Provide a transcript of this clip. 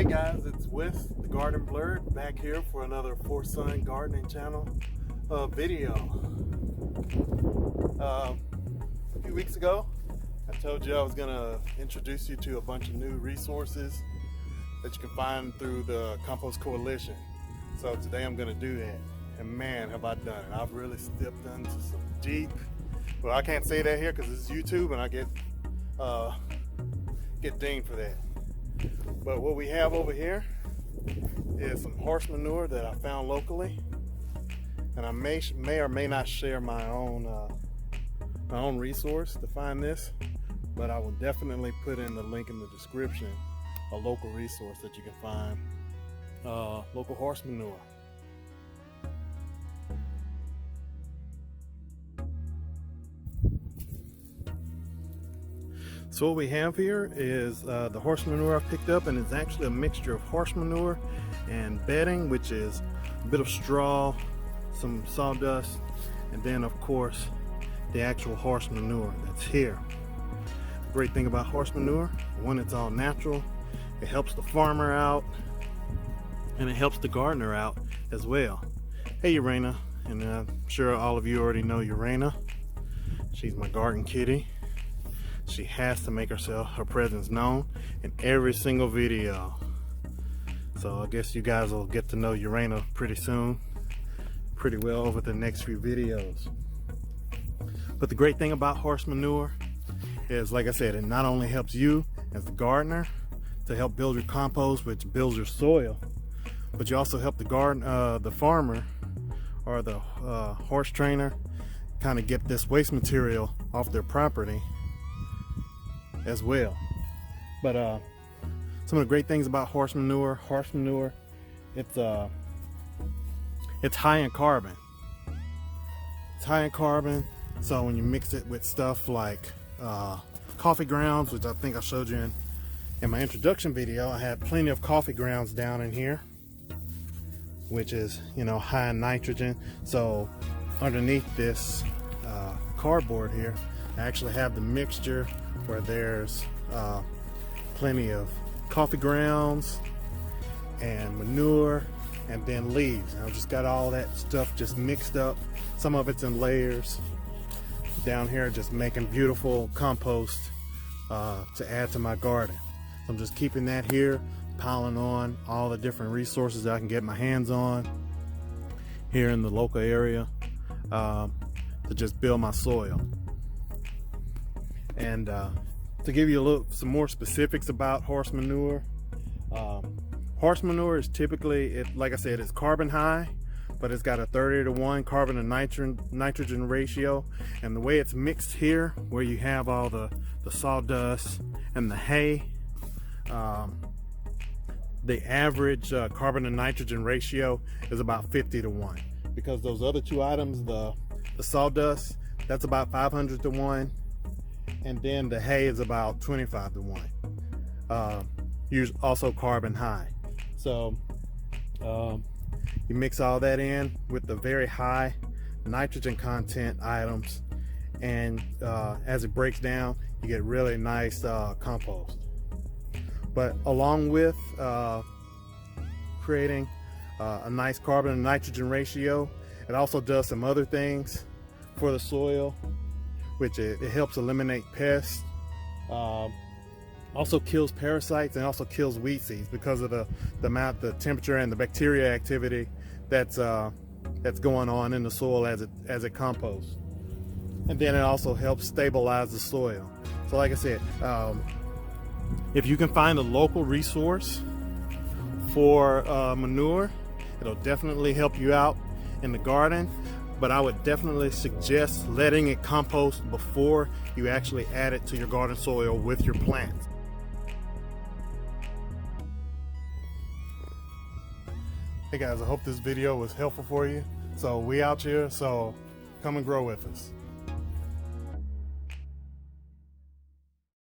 Hey guys, it's Wes, the Garden Blurred, back here for another For Sun Gardening Channel video. A few weeks ago, I told you I was going to introduce you to a bunch of new resources that you can find through the Compost Coalition. So today I'm going to do that. And man, have I done it. I've really stepped into some deep, well, I can't say that here because this is YouTube and I get dinged for that. But what we have over here is some horse manure that I found locally, and I may or may not share my own resource to find this, but I will definitely put in the link in the description, a local resource that you can find, local horse manure. So what we have here is the horse manure I picked up, and it's actually a mixture of horse manure and bedding, which is a bit of straw, some sawdust, and then of course the actual horse manure that's here. The great thing about horse manure, one, it's all natural, it helps the farmer out, and it helps the gardener out as well. Hey Urana, and I'm sure all of you already know Urana. She's my garden kitty. She has to make her presence known in every single video. So I guess you guys will get to know Urana pretty soon, pretty well over the next few videos. But the great thing about horse manure is, like I said, it not only helps you as the gardener to help build your compost, which builds your soil, but you also help the farmer or the horse trainer kind of get this waste material off their property as well. But some of the great things about horse manure, it's high in carbon. It's high in carbon, so when you mix it with stuff like coffee grounds, which I think I showed you in my introduction video, I had plenty of coffee grounds down in here, which is, you know, high in nitrogen. So underneath this cardboard here, I actually have the mixture where there's plenty of coffee grounds and manure and then leaves. And I've just got all that stuff just mixed up. Some of it's in layers down here, just making beautiful compost to add to my garden. So I'm just keeping that here, piling on all the different resources that I can get my hands on here in the local area to just build my soil. And to give you some more specifics about horse manure, horse manure is typically, like I said, it's carbon high, but it's got a 30-to-1 carbon to nitrogen ratio. And the way it's mixed here, where you have all the sawdust and the hay, the average carbon to nitrogen ratio is about 50-to-1, because those other two items, the sawdust, that's about 500-to-1. And then the hay is about 25-to-1. Also carbon high. So you mix all that in with the very high nitrogen content items, and as it breaks down, you get really nice compost. But along with creating a nice carbon and nitrogen ratio, it also does some other things for the soil, which it helps eliminate pests, also kills parasites, and also kills weed seeds because of the temperature and the bacteria activity that's going on in the soil as it composts. And then it also helps stabilize the soil. So like I said, if you can find a local resource for manure, it'll definitely help you out in the garden. But I would definitely suggest letting it compost before you actually add it to your garden soil with your plants. Hey guys, I hope this video was helpful for you. So we out here, so come and grow with us.